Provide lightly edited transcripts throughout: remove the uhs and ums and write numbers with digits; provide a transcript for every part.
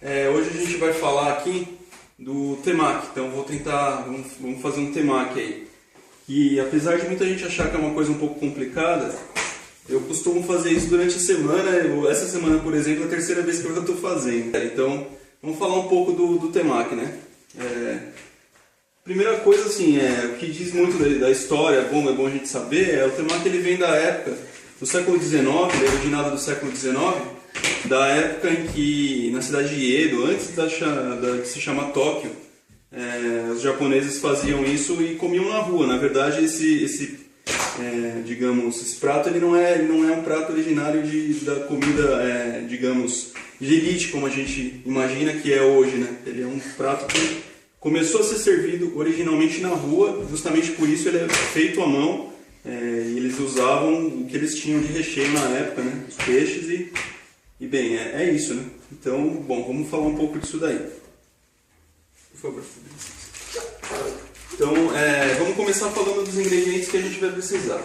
Hoje a gente vai falar aqui do temaki, então vamos fazer um temaki aí. E apesar de muita gente achar que é uma coisa um pouco complicada, eu costumo fazer isso durante a semana. Essa semana, por exemplo, é a terceira vez que eu estou fazendo. Então, vamos falar um pouco do temaki, né? Primeira coisa, assim, o que diz muito da história, é bom a gente saber, o temaki ele vem da época do século XIX, ele é originado do século XIX, da época em que, na cidade de Edo, antes de se chamar Tóquio, os japoneses faziam isso e comiam na rua. Na verdade, esse prato ele não é um prato originário da comida, digamos, de elite, como a gente imagina que é hoje, né? Ele é um prato que começou a ser servido originalmente na rua, justamente por isso ele é feito à mão, e eles usavam o que eles tinham de recheio na época, né? Os peixes e bem, é isso, né? Então, bom, vamos falar um pouco disso daí. Por favor. Então, vamos começar falando dos ingredientes que a gente vai precisar.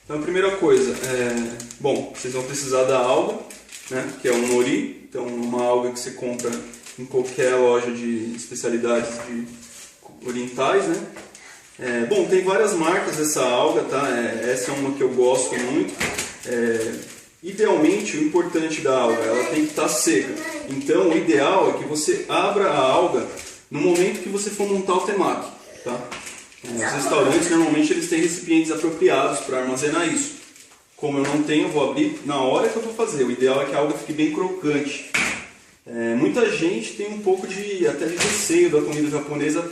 Então, a primeira coisa, bom, vocês vão precisar da alga, né? Que é o nori, então uma alga que você compra em qualquer loja de especialidades orientais, né? Bom, tem várias marcas dessa alga, tá? Essa é uma que eu gosto muito. Idealmente, o importante da alga, ela tem que estar seca. Então, o ideal é que você abra a alga no momento que você for montar o temaki, tá? Os restaurantes, normalmente, eles têm recipientes apropriados para armazenar isso. Como eu não tenho, eu vou abrir na hora que eu vou fazer. O ideal é que a alga fique bem crocante. Muita gente tem um pouco até de receio da comida japonesa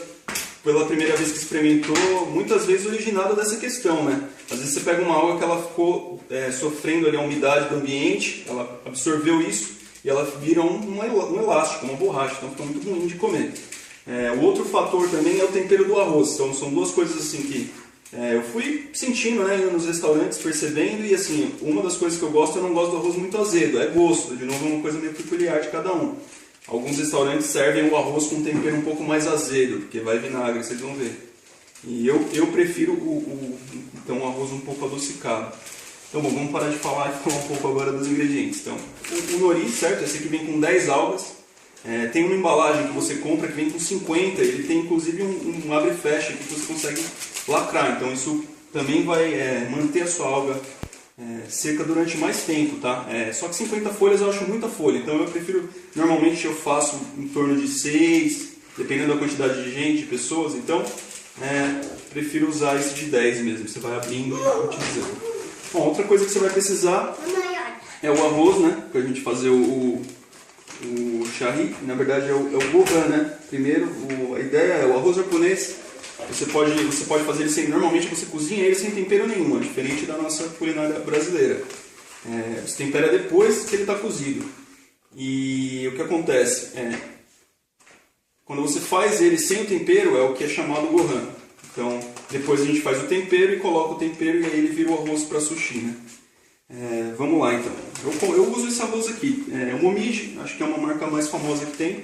pela primeira vez que experimentou, muitas vezes originada dessa questão, né? Às vezes você pega uma alga que ela ficou sofrendo ali a umidade do ambiente, ela absorveu isso e ela vira um elástico, uma borracha, então fica muito ruim de comer. O outro fator também é o tempero do arroz, então são duas coisas assim que eu fui sentindo, né, nos restaurantes, percebendo, e assim, uma das coisas que eu não gosto do arroz muito azedo, é gosto, de novo é uma coisa meio peculiar de cada um. Alguns restaurantes servem o arroz com um tempero um pouco mais azedo, porque vai vinagre, vocês vão ver. E eu prefiro então, o arroz um pouco adocicado. Então, bom, vamos parar de falar e falar um pouco agora dos ingredientes. Então, o nori, certo? Esse aqui vem com 10 algas. Tem uma embalagem que você compra que vem com 50. Ele tem inclusive um abre e fecha que você consegue lacrar. Então, isso também vai manter a sua alga seca durante mais tempo, tá? Só que 50 folhas eu acho muita folha, então eu prefiro, normalmente eu faço em torno de 6, dependendo da quantidade de gente, de pessoas, então prefiro usar esse de 10 mesmo, você vai abrindo e utilizando. Bom, outra coisa que você vai precisar é o arroz, né? Pra gente fazer o shahi, na verdade é o gohan, né? Primeiro, a ideia é o arroz japonês. Você pode fazer ele sem... Normalmente você cozinha ele sem tempero nenhum, diferente da nossa culinária brasileira. Você tempera depois que ele está cozido. E o que acontece? Quando você faz ele sem o tempero, é o que é chamado gohan. Então, depois a gente faz o tempero e coloca o tempero e aí ele vira o arroz para sushi, né? Vamos lá, então. Eu uso esse arroz aqui. O Momiji, acho que é uma marca mais famosa que tem.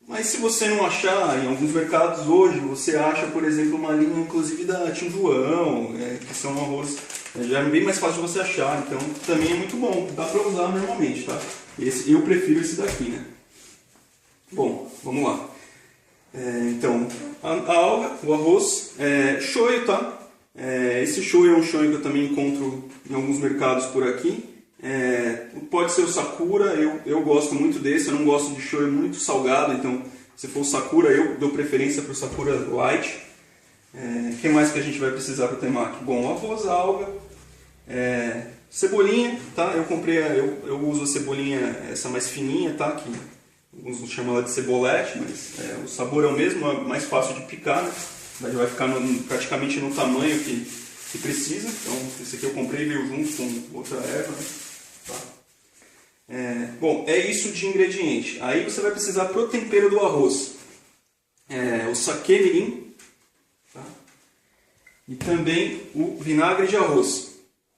Mas se você não achar, em alguns mercados hoje, você acha, por exemplo, uma linha inclusive da Tim João, que são arroz já é bem mais fácil de você achar, então também é muito bom, dá para usar normalmente, tá? Eu prefiro esse daqui, né? Bom, vamos lá. Então, a alga, o arroz, shoyu, tá? Esse shoyu é um shoyu que eu também encontro em alguns mercados por aqui. Pode ser o Sakura, eu gosto muito desse, eu não gosto de shoyu muito salgado, então se for o Sakura eu dou preferência para o Sakura Light. O que mais que a gente vai precisar para o temaki? Bom, arroz, alga, cebolinha, tá? Eu uso a cebolinha essa mais fininha, tá? Que alguns chamam ela de cebolete, mas o sabor é o mesmo, é mais fácil de picar, né? Vai ficar praticamente no tamanho que precisa. Então esse aqui eu comprei, veio junto com outra erva, né? Bom, é isso de ingrediente. Aí você vai precisar pro tempero do arroz o sake mirin, tá? E também o vinagre de arroz,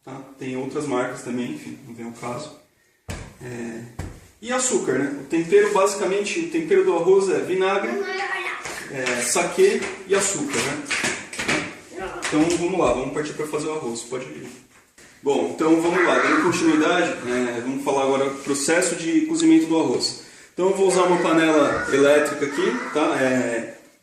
tá? Tem outras marcas também, enfim, não vem ao caso. E açúcar, né? O tempero, basicamente, o tempero do arroz é vinagre, sake e açúcar, né? Então vamos lá, vamos partir para fazer o arroz, pode ir. Bom, então vamos lá, dando continuidade, vamos falar agora do processo de cozimento do arroz. Então eu vou usar uma panela elétrica aqui, tá?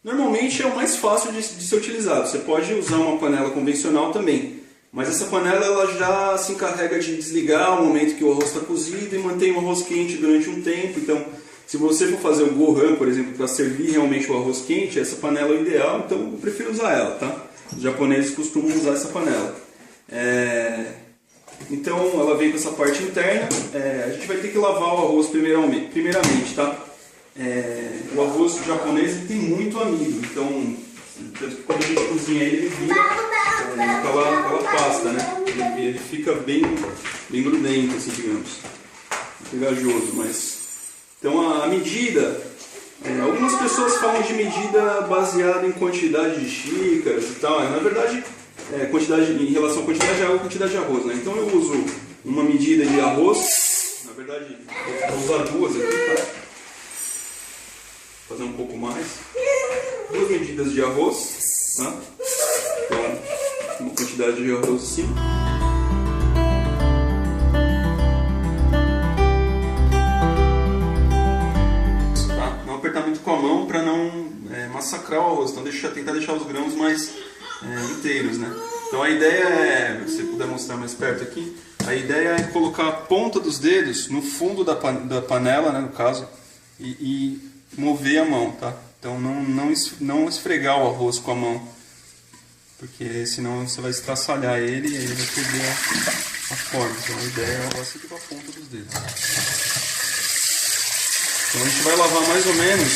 Normalmente é o mais fácil de ser utilizado. Você pode usar uma panela convencional também. Mas essa panela ela já se encarrega de desligar ao momento que o arroz está cozido e mantém o arroz quente durante um tempo. Então, se você for fazer o gohan, por exemplo, para servir realmente o arroz quente, essa panela é o ideal, então eu prefiro usar ela, tá? Os japoneses costumam usar essa panela. Então, ela vem com essa parte interna. A gente vai ter que lavar o arroz primeiramente, tá? O arroz japonês tem muito amido, então quando a gente cozinha ele vira aquela pasta, né? Ele fica bem grudento, assim, digamos, pegajoso, mas... Então a medida, algumas pessoas falam de medida baseada em quantidade de xícaras e tal, na verdade, em relação à quantidade de água e quantidade de arroz, né? Então eu uso uma medida de arroz, na verdade vou usar duas aqui, tá? Fazer um pouco mais. 2 medidas de arroz, tá? Então, uma quantidade de arroz assim. Tá? Não apertar muito com a mão para não massacrar o arroz. Então tentar deixar os grãos mais inteiros, né? Então a ideia se você puder mostrar mais perto aqui, a ideia é colocar a ponta dos dedos no fundo da panela, né, no caso, e mover a mão, tá? Então não esfregar o arroz com a mão, porque senão você vai estraçalhar ele e aí vai perder a forma. Então a ideia é lavar sempre com a ponta dos dedos. Então a gente vai lavar mais ou menos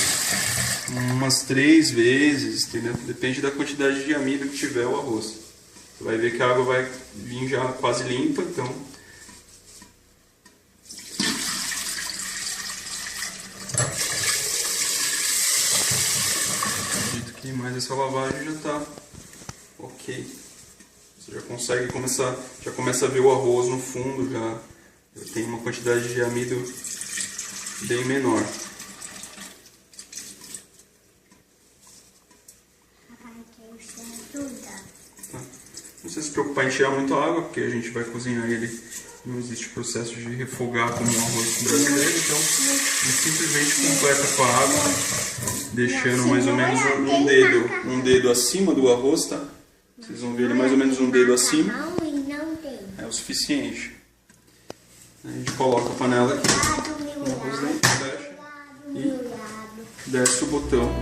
umas 3 vezes, entendeu? Depende da quantidade de amido que tiver o arroz. Você vai ver que a água vai vir já quase limpa, então... Mas essa lavagem já está ok. Você já consegue começa a ver o arroz no fundo, já tem uma quantidade de amido bem menor. Tá. Não precisa se preocupar em tirar muito água, porque a gente vai cozinhar ele, não existe processo de refogar como um arroz brasileiro, então a gente simplesmente completa com a água, deixando mais ou menos um dedo acima do arroz, tá? Vocês vão ver ele mais ou menos um dedo acima. É o suficiente. A gente coloca a panela aqui, o arroz dentro, e desce o botão.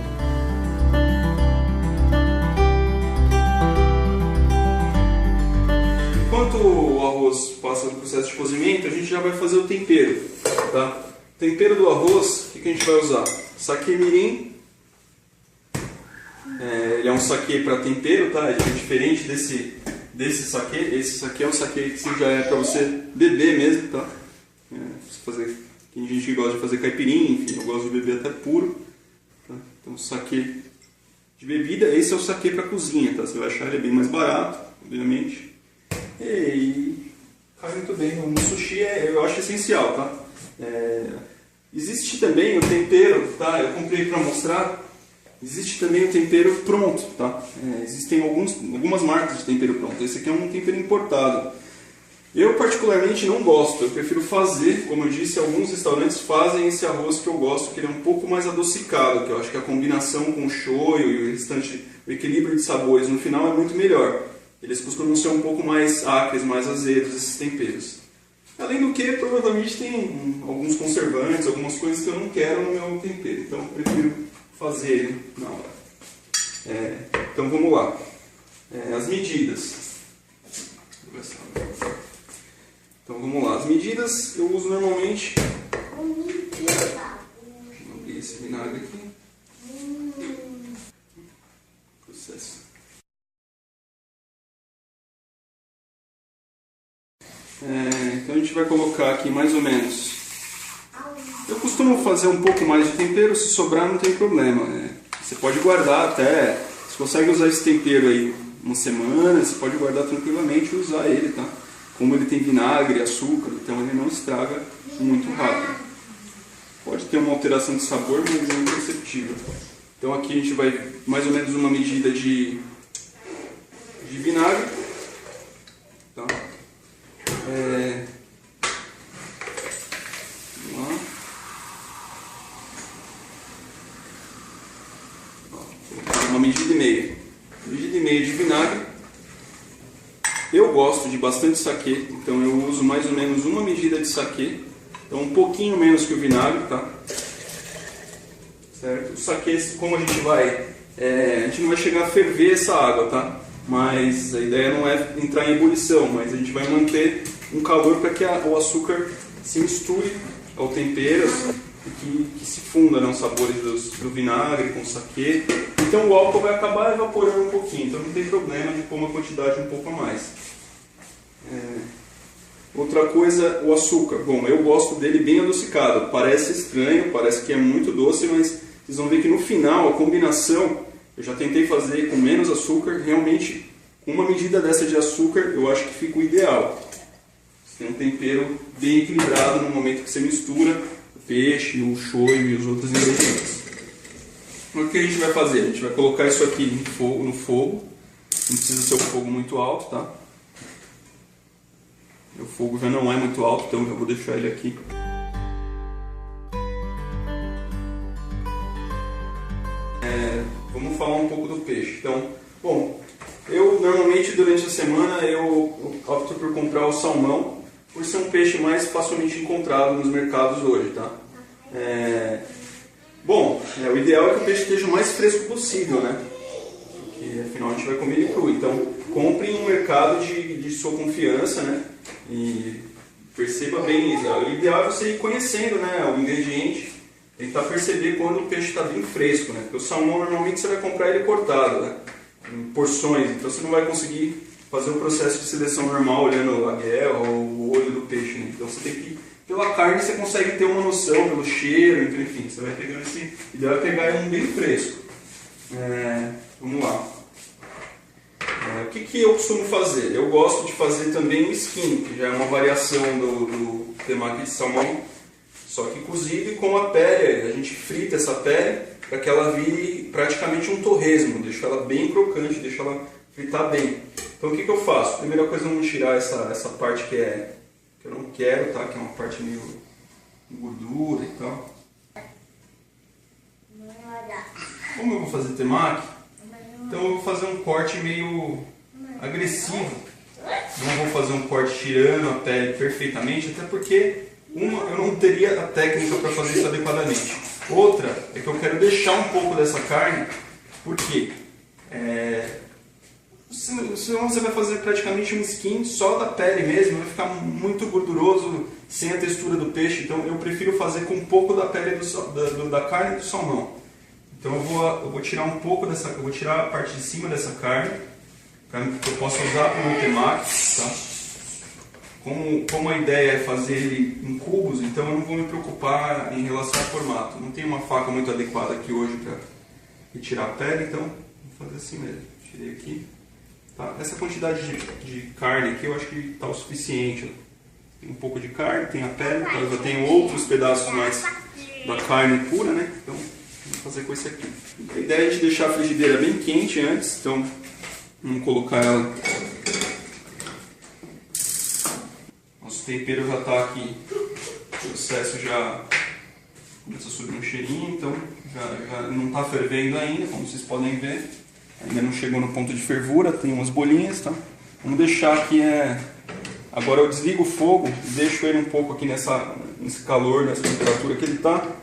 Enquanto o arroz passa no processo de cozimento, a gente já vai fazer o tempero, tá? O tempero do arroz, o que a gente vai usar? Saquê mirim. Ele é um saquê para tempero, tá? Ele é diferente desse saquê. Esse saquê é um saquê que já é para você beber mesmo, tá? Tem gente que gosta de fazer caipirinha, enfim, eu gosto de beber até puro. Tá? Então, saquê de bebida, esse é o saquê para cozinha, tá? Você vai achar ele bem mais barato, obviamente. E cai muito bem. No sushi eu acho essencial, tá? Existe também o tempero, tá? Eu comprei para mostrar. Existe também o tempero pronto, tá? Existem algumas marcas de tempero pronto. Esse aqui é um tempero importado. Eu particularmente não gosto. Eu prefiro fazer, como eu disse, alguns restaurantes fazem esse arroz que eu gosto, que ele é um pouco mais adocicado, que eu acho que a combinação com o shoyu e o restante, o equilíbrio de sabores no final é muito melhor. Eles costumam ser um pouco mais acres, mais azedos, esses temperos. Além do que, provavelmente tem alguns conservantes, algumas coisas que eu não quero no meu tempero. Então, eu prefiro fazer ele na hora. Então, vamos lá. As medidas. Então, vamos lá. As medidas eu uso normalmente... Deixa eu abrir esse vinagre aqui. Processo. Então a gente vai colocar aqui mais ou menos. Eu costumo fazer um pouco mais de tempero, se sobrar não tem problema. Você pode guardar até. Você consegue usar esse tempero aí uma semana, você pode guardar tranquilamente e usar ele, tá? Como ele tem vinagre, açúcar, então ele não estraga muito rápido. Pode ter uma alteração de sabor, mas é imperceptível. Então aqui a gente vai mais ou menos uma medida de vinagre, tá? Vamos lá. Eu gosto de bastante saquê, então eu uso mais ou menos uma medida de saquê, então um pouquinho menos que o vinagre, tá? Certo? O saquê, como a gente não vai chegar a ferver essa água, tá? Mas a ideia não é entrar em ebulição, mas a gente vai manter um calor para que o açúcar se misture ao tempero e que se funda, né, os sabores do vinagre com o saquê. Então o álcool vai acabar evaporando um pouquinho, então não tem problema de pôr uma quantidade um pouco a mais. Outra coisa, o açúcar. Bom, eu gosto dele bem adocicado. Parece estranho, parece que é muito doce, mas vocês vão ver que no final a combinação, eu já tentei fazer com menos açúcar, realmente uma medida dessa de açúcar eu acho que fica o ideal. Você tem um tempero bem equilibrado no momento que você mistura o peixe, o shoyu e os outros ingredientes. O que a gente vai fazer? A gente vai colocar isso aqui no fogo. Não precisa ser um fogo muito alto, tá? O fogo já não é muito alto, então eu vou deixar ele aqui. Vamos falar um pouco do peixe. Então, bom, eu normalmente durante a semana eu opto por comprar o salmão, por ser um peixe mais facilmente encontrado nos mercados hoje, tá? Bom, o ideal é que o peixe esteja o mais fresco possível, né? Porque afinal a gente vai comer ele cru. Então, compre em um mercado de sua confiança, né? E perceba bem isso. O ideal é você ir conhecendo, né, o ingrediente, tentar perceber quando o peixe está bem fresco, né? Porque o salmão normalmente você vai comprar ele cortado, né? Em porções, então você não vai conseguir fazer o processo de seleção normal olhando a guela ou o olho do peixe, né? Então você tem que, pela carne você consegue ter uma noção, pelo cheiro, então, enfim, você vai pegando esse. O ideal é pegar um bem fresco. Vamos lá. O que eu costumo fazer? Eu gosto de fazer também o skin, que já é uma variação do temaki de salmão, só que cozido e com a pele. A gente frita essa pele para que ela vire praticamente um torresmo, deixa ela bem crocante, deixa ela fritar bem. Então o que eu faço? Primeira coisa, vamos tirar essa parte que eu não quero, tá? Que é uma parte meio gordura e tal. Como eu vou fazer temaki? Então eu vou fazer um corte meio agressivo. Não vou fazer um corte tirando a pele perfeitamente, até porque eu não teria a técnica para fazer isso adequadamente. Outra é que eu quero deixar um pouco dessa carne, porque senão você vai fazer praticamente um skin só da pele mesmo, vai ficar muito gorduroso, sem a textura do peixe. Então eu prefiro fazer com um pouco da pele da carne do salmão. Então eu vou tirar um pouco eu vou tirar a parte de cima dessa carne, que eu possa usar para o meu temaki, tá? Como a ideia é fazer ele em cubos, então eu não vou me preocupar em relação ao formato. Não tem uma faca muito adequada aqui hoje para retirar a pele, então vou fazer assim mesmo. Tirei aqui. Tá? Essa quantidade de carne aqui eu acho que está o suficiente. Tem um pouco de carne, tem a pele, eu tenho outros pedaços mais da carne pura, né? Então vou fazer com esse aqui. A ideia é a gente deixar a frigideira bem quente antes, então vamos colocar ela. Nosso tempero já está aqui, o processo já começa a subir um cheirinho, então já não está fervendo ainda, como vocês podem ver. Ainda não chegou no ponto de fervura, tem umas bolinhas, tá? Vamos deixar aqui, agora eu desligo o fogo e deixo ele um pouco aqui nesse calor, nessa temperatura que ele está.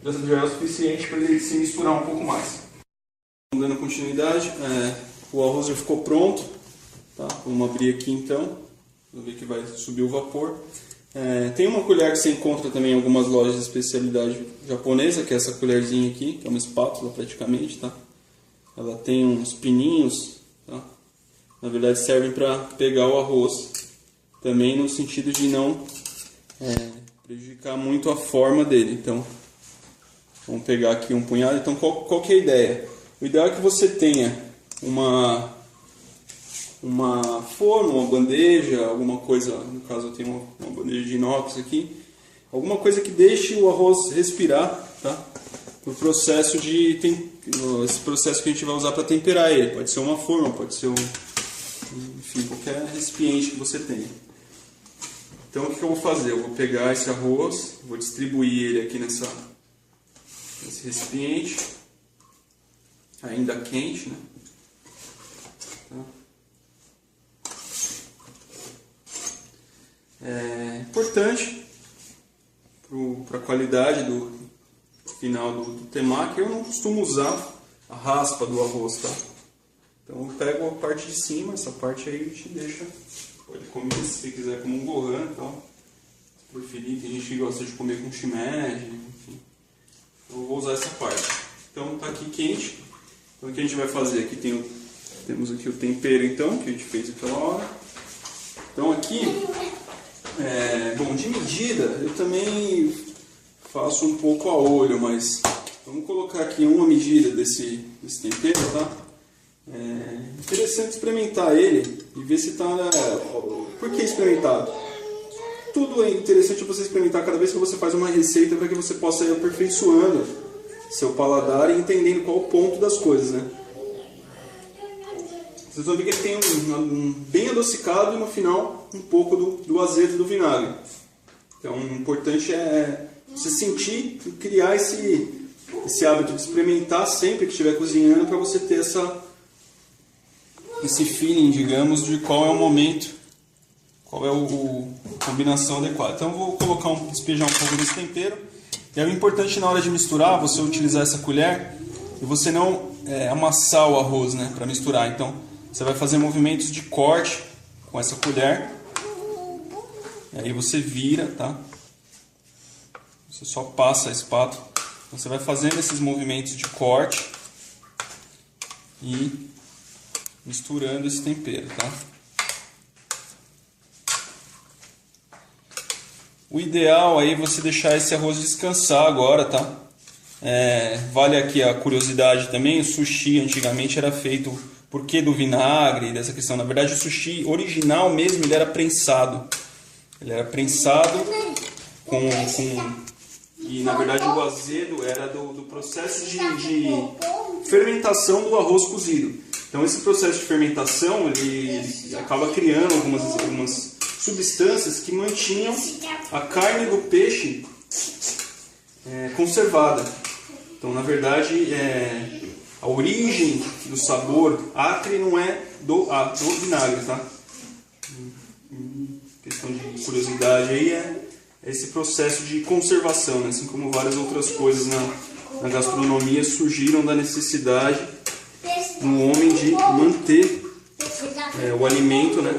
Já é o suficiente para ele se misturar um pouco mais. Dando continuidade, o arroz já ficou pronto, tá? Vamos abrir aqui então, vamos ver que vai subir o vapor. Tem uma colher que você encontra também em algumas lojas de especialidade japonesa, que é essa colherzinha aqui, que é uma espátula praticamente, tá? Ela tem uns pininhos, tá? Na verdade servem para pegar o arroz, também no sentido de não prejudicar muito a forma dele. Então vamos pegar aqui um punhado. Então qual que é a ideia? O ideal é que você tenha uma forma, uma bandeja, alguma coisa, no caso eu tenho uma bandeja de inox aqui, alguma coisa que deixe o arroz respirar, tá? O processo esse processo que a gente vai usar para temperar ele. Pode ser uma forma, pode ser enfim, qualquer recipiente que você tenha. Então o que eu vou fazer? Eu vou pegar esse arroz, vou distribuir ele aqui nesse recipiente, ainda quente, né? Tá? É importante para a qualidade do final do temaki. Eu não costumo usar a raspa do arroz, tá? Então eu pego a parte de cima, essa parte aí a gente deixa, pode comer se quiser como um gohan e tal. Se preferir, tem gente que gosta de comer com shimeji, enfim. Eu vou usar essa parte. Então tá aqui quente. Então o que a gente vai fazer? Aqui temos aqui o tempero então, que a gente fez aquela hora. Então aqui, bom, de medida eu também faço um pouco a olho, mas vamos colocar aqui uma medida desse tempero, tá? É interessante experimentar ele e ver se está... Por que experimentar? Tudo é interessante você experimentar cada vez que você faz uma receita para que você possa ir aperfeiçoando seu paladar e entendendo qual o ponto das coisas, né? Vocês vão ver que ele tem um bem adocicado e no final um pouco do azedo do vinagre. Então o importante é você sentir e criar esse hábito de experimentar sempre que estiver cozinhando para você ter esse feeling, digamos, de qual é o momento, qual é a combinação adequada. Então eu vou despejar um pouco desse tempero. E é o importante na hora de misturar, você utilizar essa colher e você não amassar o arroz, né, para misturar. Então você vai fazer movimentos de corte com essa colher. E aí você vira, tá? Você só passa a espátula. Então você vai fazendo esses movimentos de corte e misturando esse tempero, tá? O ideal aí é você deixar esse arroz descansar agora, tá? Vale aqui a curiosidade também, o sushi antigamente era feito por que do vinagre, dessa questão. Na verdade o sushi original mesmo, ele era prensado. Ele era prensado e na verdade o azedo era do processo de fermentação do arroz cozido. Então esse processo de fermentação ele acaba criando algumas substâncias que mantinham a carne do peixe conservada. Então na verdade a origem do sabor acre não é do vinagre, tá? Questão de curiosidade aí é esse processo de conservação, né? Assim como várias outras coisas na gastronomia surgiram da necessidade no homem de manter o alimento, né,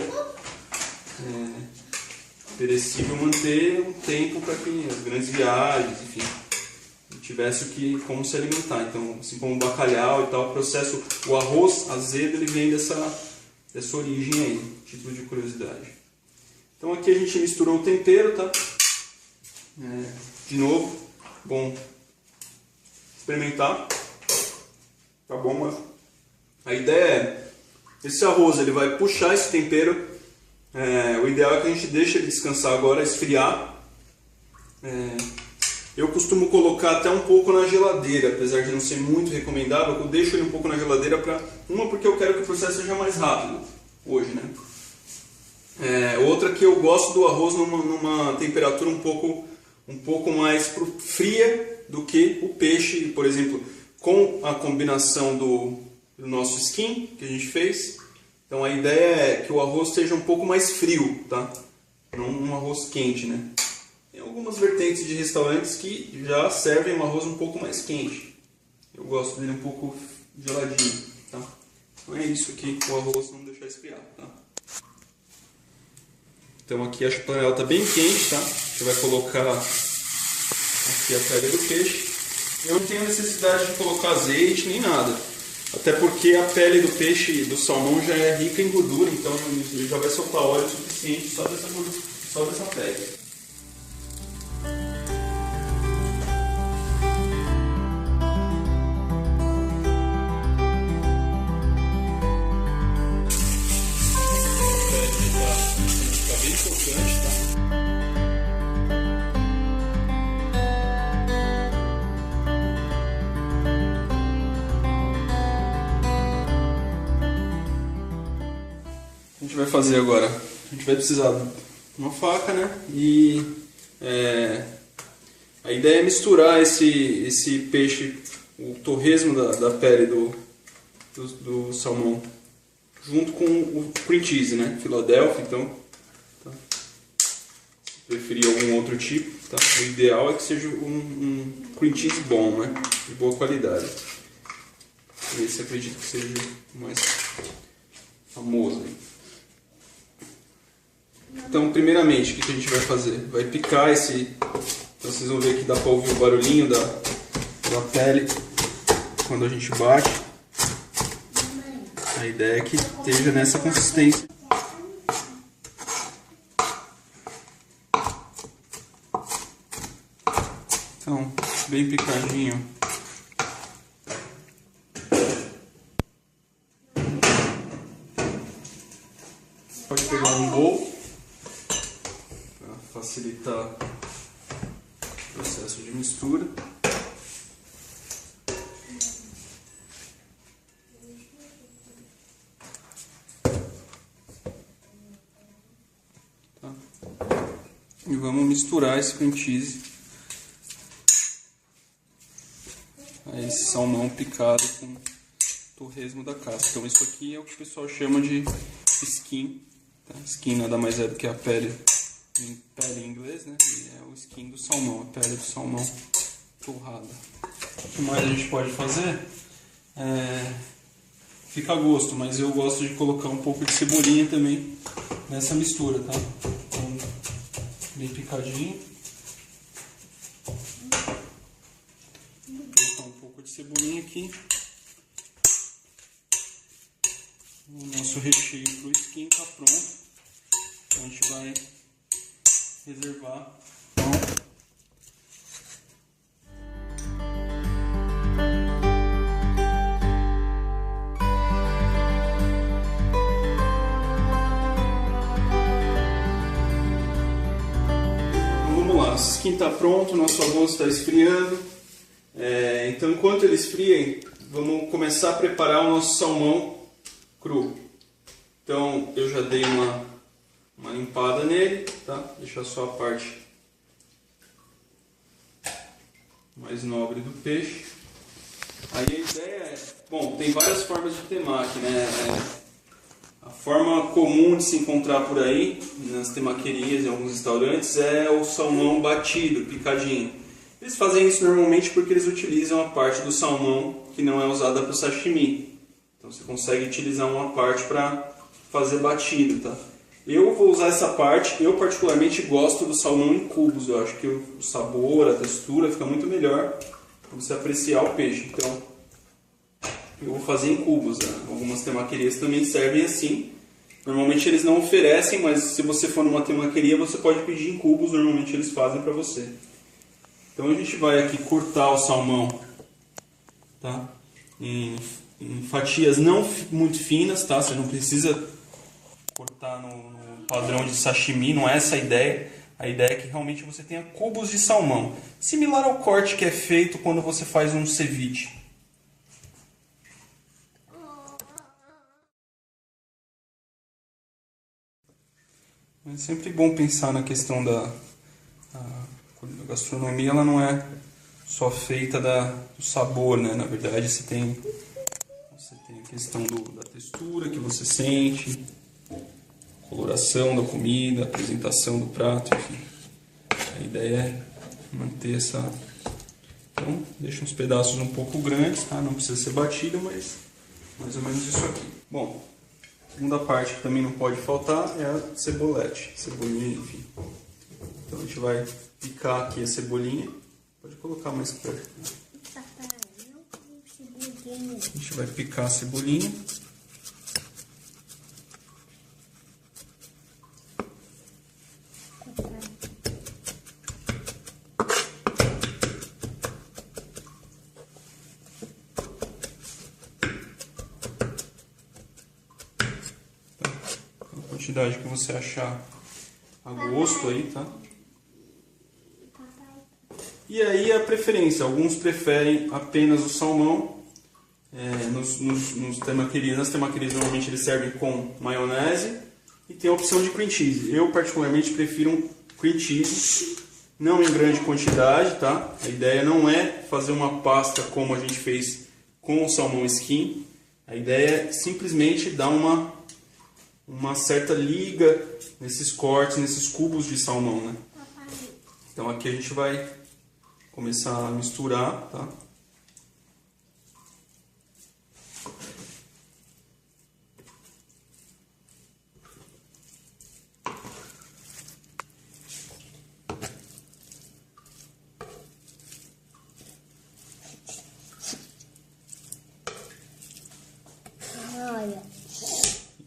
perecível, manter um tempo para que as grandes viagens, enfim, tivesse como se alimentar. Então, assim como o bacalhau e tal, o processo, o arroz azedo, ele vem dessa origem aí, título de curiosidade. Então aqui a gente misturou o tempero, tá? De novo, bom experimentar, tá bom, mas a ideia esse arroz ele vai puxar esse tempero. O ideal é que a gente deixe ele descansar agora, esfriar. Eu costumo colocar até um pouco na geladeira, apesar de não ser muito recomendável. Eu deixo ele um pouco na geladeira porque eu quero que o processo seja mais rápido hoje, né? Outra que eu gosto do arroz numa temperatura um pouco mais fria do que o peixe, por exemplo, com a combinação do nosso skin que a gente fez. Então a ideia é que o arroz seja um pouco mais frio, tá? Não um arroz quente, né? Tem algumas vertentes de restaurantes que já servem um arroz um pouco mais quente. Eu gosto dele um pouco geladinho, tá? Então é isso aqui, o arroz não deixar esfriar, tá? Então aqui a panela está bem quente, tá? A gente vai colocar aqui a pele do peixe. Eu não tenho necessidade de colocar azeite nem nada. Até porque a pele do peixe, do salmão, já é rica em gordura, então ele já vai soltar óleo suficiente só dessa pele. Tá bem crocante, tá? A gente vai fazer agora? A gente vai precisar de uma faca, né? E a ideia é misturar esse peixe, o torresmo da pele do salmão, junto com o cream cheese, né? Philadelphia, então. Tá. preferir algum outro tipo, tá? O ideal é que seja um cream cheese bom, né? De boa qualidade. Esse acredito que seja o mais famoso. Então, primeiramente, o que a gente vai fazer? Vai picar esse... Então, vocês vão ver que dá para ouvir o barulhinho da pele quando a gente bate. A ideia é que esteja nessa consistência. Então, bem picadinho. Pode pegar um bowl para facilitar o processo de mistura. Tá. E vamos misturar esse cream cheese a esse salmão picado com torresmo da casca. Então isso aqui é o que o pessoal chama de skin. Skin nada mais é do que a pele em inglês, né? E é o skin do salmão, a pele do salmão torrada. O que mais a gente pode fazer? Fica a gosto, mas eu gosto de colocar um pouco de cebolinha também nessa mistura, tá? Então, bem picadinho. Vou colocar um pouco de cebolinha aqui. O nosso recheio para o skin está pronto. Então a gente vai reservar. Então vamos lá, o skin está pronto, nosso arroz está esfriando. Então enquanto ele esfria, vamos começar a preparar o nosso salmão cru. Então eu já dei uma limpada nele, tá? Deixar só a parte mais nobre do peixe. Aí a ideia é, bom, tem várias formas de temaki, né? A forma comum de se encontrar por aí nas temaquerias, em alguns restaurantes, é o salmão batido, picadinho. Eles fazem isso normalmente porque eles utilizam a parte do salmão que não é usada para o sashimi. Então você consegue utilizar uma parte para fazer batido, tá? Eu vou usar essa parte, eu particularmente gosto do salmão em cubos, eu acho que o sabor, a textura fica muito melhor para você apreciar o peixe. Então, eu vou fazer em cubos, né? Algumas temaquerias também servem assim. Normalmente eles não oferecem, mas se você for numa temaqueria, você pode pedir em cubos, normalmente eles fazem para você. Então a gente vai aqui cortar o salmão, tá? Em fatias não muito finas, tá? Você não precisa cortar no padrão de sashimi, não é essa a ideia. A ideia é que realmente você tenha cubos de salmão, similar ao corte que é feito quando você faz um ceviche. É sempre bom pensar na questão da gastronomia, ela não é só feita do sabor, né? Na verdade você tem a questão da textura que você sente, coloração da comida, apresentação do prato, enfim. A ideia é manter essa... Então, deixa uns pedaços um pouco grandes, tá? Não precisa ser batido, mas mais ou menos isso aqui. Bom, a segunda parte que também não pode faltar é a cebolete, cebolinha, enfim. Então a gente vai picar aqui a cebolinha. Pode colocar mais perto. A gente vai picar a cebolinha. A quantidade que você achar a gosto aí, tá? E aí a preferência, alguns preferem apenas o salmão. Nas temaquerias normalmente eles servem com maionese e tem a opção de cream cheese. Eu particularmente prefiro um cream cheese, não em grande quantidade, tá? A ideia não é fazer uma pasta como a gente fez com o salmão skin. A ideia é simplesmente dar uma certa liga nesses cortes, nesses cubos de salmão, né? Então aqui a gente vai começar a misturar, tá?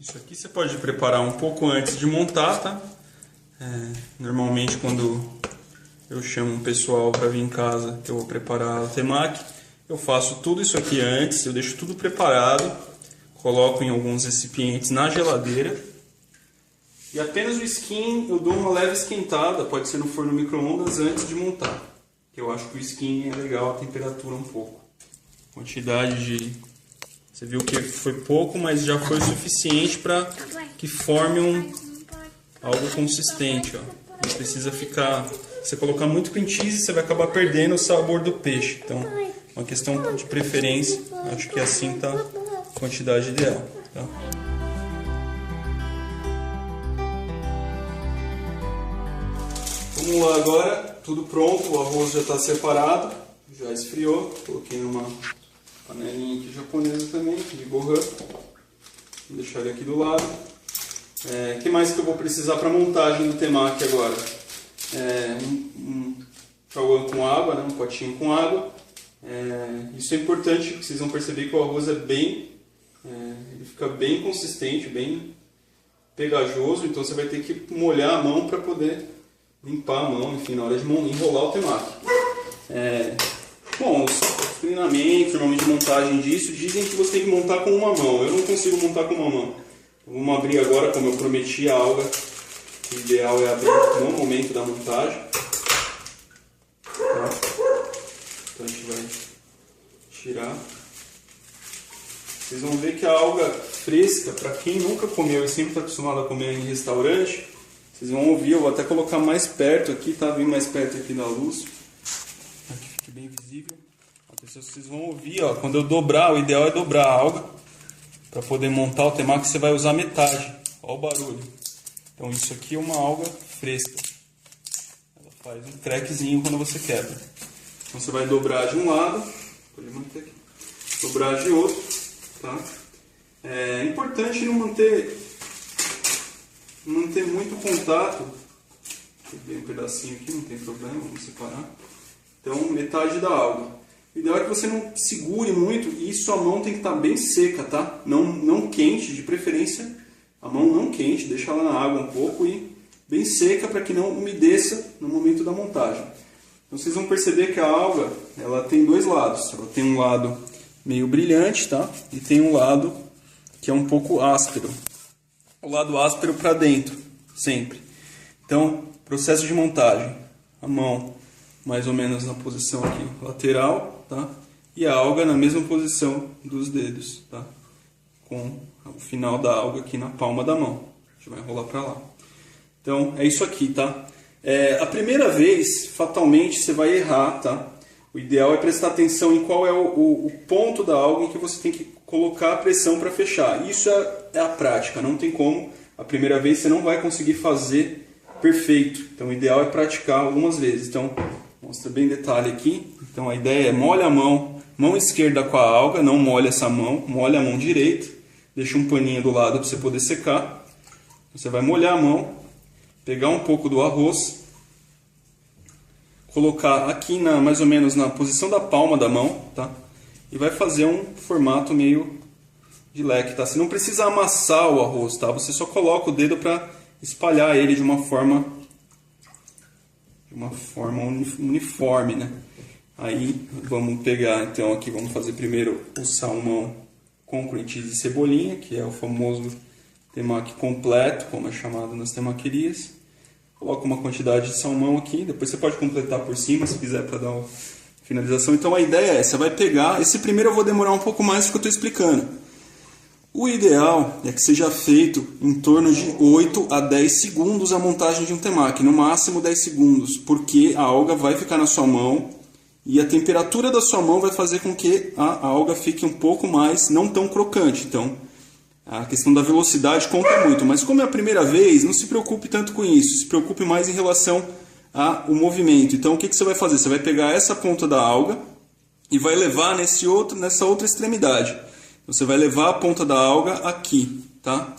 Isso aqui você pode preparar um pouco antes de montar, tá? Normalmente quando eu chamo um pessoal para vir em casa, que eu vou preparar o temaki, eu faço tudo isso aqui antes, eu deixo tudo preparado, coloco em alguns recipientes na geladeira e apenas o skin eu dou uma leve esquentada, pode ser no forno micro-ondas antes de montar. Eu acho que o skin é legal, a temperatura um pouco. Quantidade de... Você viu que foi pouco, mas já foi suficiente para que forme algo consistente. Ó. Não precisa ficar... Se você colocar muito cream cheese, você vai acabar perdendo o sabor do peixe. Então, uma questão de preferência. Acho que assim está a quantidade ideal. Tá? Vamos lá agora. Tudo pronto. O arroz já está separado. Já esfriou. Coloquei numa panelinha aqui japonesa também, de gohan. Vou deixar ele aqui do lado. O que mais que eu vou precisar para a montagem do temaki agora? Um chawan com água, né? Um potinho com água. Isso é importante, porque vocês vão perceber que o arroz é bem... ele fica bem consistente, bem pegajoso, então você vai ter que molhar a mão para poder limpar a mão, enfim, na hora de enrolar o temaki. Bom, os treinamentos, normalmente montagem disso, dizem que você tem que montar com uma mão. Eu não consigo montar com uma mão. Vamos abrir agora, como eu prometi, a alga. O ideal é abrir no momento da montagem. Tá? Então a gente vai tirar. Vocês vão ver que a alga fresca, para quem nunca comeu e sempre está acostumado a comer em restaurante, vocês vão ouvir, eu vou até colocar mais perto aqui, tá? Bem mais perto aqui da luz. Aqui fique bem visível. Vocês vão ouvir, ó, quando eu dobrar, o ideal é dobrar a alga. Para poder montar o temaki, você vai usar metade. Olha o barulho. Então isso aqui é uma alga fresca. Ela faz um crackzinho quando você quebra. Então você vai dobrar de um lado, pode manter aqui. Dobrar de outro, tá? É importante não manter muito contato. Peguei um pedacinho aqui, não tem problema, vamos separar. Então metade da alga. O ideal é que você não segure muito e sua mão tem que estar bem seca, tá? Não quente, de preferência a mão não quente, deixa ela na água um pouco e bem seca para que não umedeça no momento da montagem. Então vocês vão perceber que a alga, ela tem dois lados. Ela tem um lado meio brilhante, tá? E tem um lado que é um pouco áspero. O lado áspero para dentro, sempre. Então, processo de montagem. A mão mais ou menos na posição aqui lateral, tá? E a alga na mesma posição dos dedos, tá? Com o final da alga aqui na palma da mão. A gente vai enrolar para lá. Então, é isso aqui, tá? A primeira vez, fatalmente, você vai errar, tá? O ideal é prestar atenção em qual é o ponto da alga em que você tem que colocar a pressão para fechar. Isso é a prática, não tem como. A primeira vez você não vai conseguir fazer perfeito. Então, o ideal é praticar algumas vezes. Então, mostra bem detalhe aqui. Então a ideia é molha a mão esquerda com a alga, não molha essa mão, molha a mão direita, deixa um paninho do lado para você poder secar. Você vai molhar a mão, pegar um pouco do arroz, colocar aqui mais ou menos na posição da palma da mão, tá? E vai fazer um formato meio de leque, tá? Você não precisa amassar o arroz, tá? Você só coloca o dedo para espalhar ele de uma forma uniforme, né? Aí vamos pegar, então aqui vamos fazer primeiro o salmão com cream cheese e cebolinha, que é o famoso temaki completo, como é chamado nas temaquerias. Coloca uma quantidade de salmão aqui, depois você pode completar por cima se quiser para dar uma finalização. Então a ideia é, você vai pegar, esse primeiro eu vou demorar um pouco mais porque eu estou explicando. O ideal é que seja feito em torno de 8 a 10 segundos a montagem de um temaki, no máximo 10 segundos, porque a alga vai ficar na sua mão e a temperatura da sua mão vai fazer com que a alga fique um pouco mais, não tão crocante. Então, a questão da velocidade conta muito, mas como é a primeira vez, não se preocupe tanto com isso, se preocupe mais em relação o movimento. Então o que você vai fazer? Você vai pegar essa ponta da alga e vai levar nessa outra extremidade. Você vai levar a ponta da alga aqui, tá?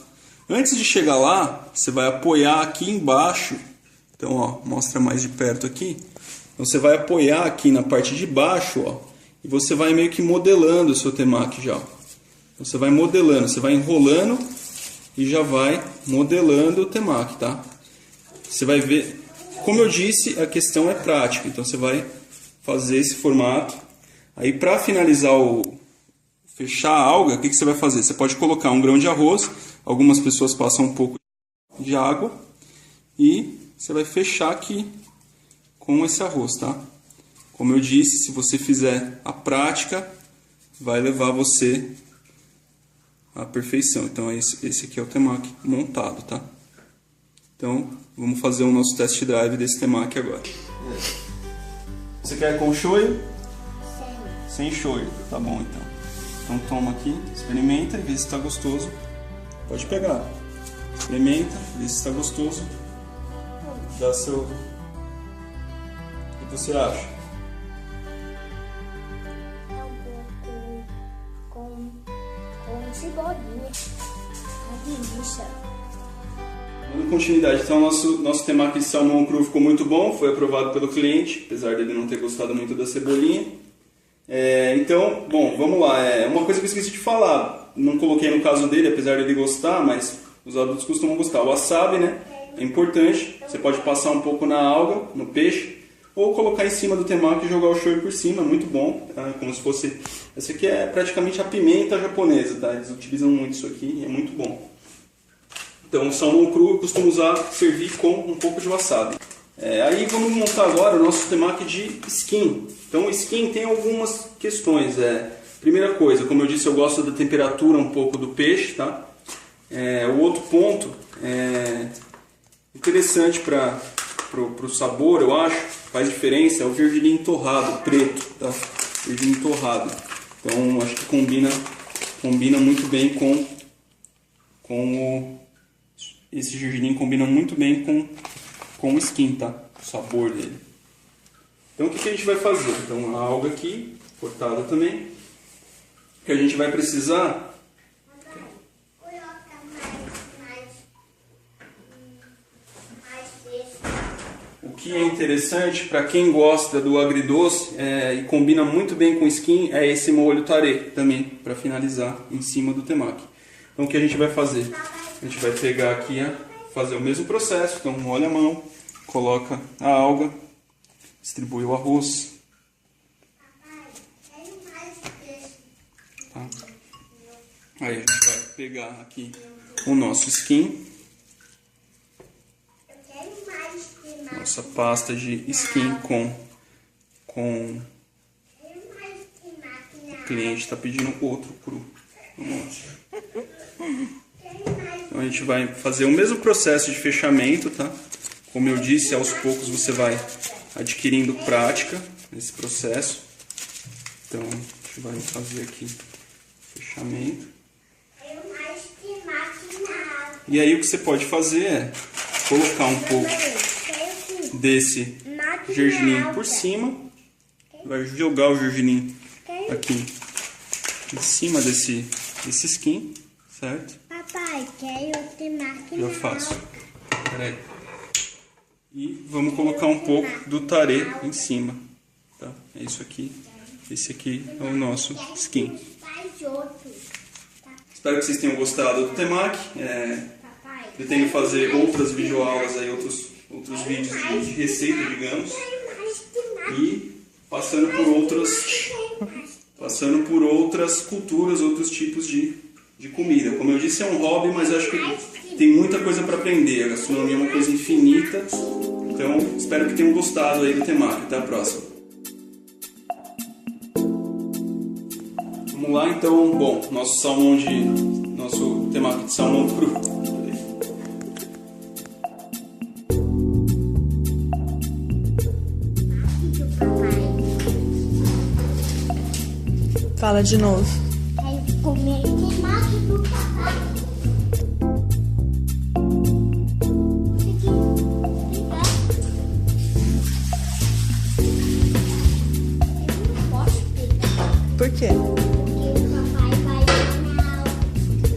Antes de chegar lá, você vai apoiar aqui embaixo. Então, ó, mostra mais de perto aqui. Então você vai apoiar aqui na parte de baixo, ó, e você vai meio que modelando o seu temaki já. Então, você vai modelando, você vai enrolando e já vai modelando o temaki, tá? Você vai ver, como eu disse, a questão é prática. Então você vai fazer esse formato. Aí para finalizar fechar a alga, o que você vai fazer? Você pode colocar um grão de arroz, algumas pessoas passam um pouco de água e você vai fechar aqui com esse arroz, tá? Como eu disse, se você fizer a prática, vai levar você à perfeição. Então esse aqui é o temaki montado, tá? Então vamos fazer o nosso test drive desse temaki agora. Você quer com shoyu? Sem shoyu, tá bom então. Então toma aqui, experimenta e vê se está gostoso. Pode pegar. Experimenta, vê se está gostoso. Dá seu... O que você acha? É um pouco com cebolinha. Uma delícia. Dando continuidade, então nosso temaki de salmão cru ficou muito bom, foi aprovado pelo cliente, apesar dele não ter gostado muito da cebolinha. Então, bom, vamos lá. Uma coisa que eu esqueci de falar, não coloquei no caso dele, apesar dele gostar, mas os adultos costumam gostar. O wasabi, né? É importante. Você pode passar um pouco na alga, no peixe, ou colocar em cima do temaki e jogar o shoyu por cima, muito bom. Tá? Como se fosse... Essa aqui é praticamente a pimenta japonesa, tá? Eles utilizam muito isso aqui e é muito bom. Então, o salmão cru eu costumo servir com um pouco de wasabi. Aí vamos montar agora o nosso temaki de skin. Então o skin tem algumas questões. Primeira coisa, como eu disse, eu gosto da temperatura um pouco do peixe, tá? O outro ponto interessante para o sabor, eu acho, faz diferença, é o gergelim torrado, preto, tá? Gergelim torrado. Então acho que combina muito bem esse gergelim combina muito bem com o skin, tá? O sabor dele. Então o que a gente vai fazer? Então a alga aqui, cortada também. Que a gente vai precisar... O que é interessante para quem gosta do agridoce e combina muito bem com o skin é esse molho tare também, para finalizar em cima do temaki. Então o que a gente vai fazer? A gente vai pegar aqui, fazer o mesmo processo. Então molha a mão, coloca a alga, distribui o arroz. Tá? Aí a gente vai pegar aqui o nosso skin. Nossa pasta de skin com o cliente está pedindo outro cru. Então a gente vai fazer o mesmo processo de fechamento, tá? Como eu disse, aos poucos você vai adquirindo prática nesse processo. Então a gente vai fazer aqui o fechamento. E aí o que você pode fazer é colocar um pouco desse gergelim por cima. Vai jogar o gergelim aqui em cima desse skin, certo? Papai, quero temaki. Já faço. Peraí. E vamos colocar um pouco do tare em cima. Tá? É isso aqui. Esse aqui é o nosso skin. Espero que vocês tenham gostado do temaki. Pretendo fazer outras videoaulas aí, outros vídeos de receita, digamos. E passando por outras culturas, outros tipos de comida. Como eu disse, é um hobby, mas acho que tem muita coisa para aprender. A gastronomia é uma coisa infinita. Então, espero que tenham gostado aí do temaki. Até a próxima. Vamos lá, então. Bom, nosso temaki de salmão cru. Fala de novo. Quero comer temaki do papai.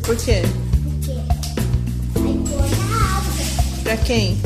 Por quê? Porque vai pôr na água. Pra quem?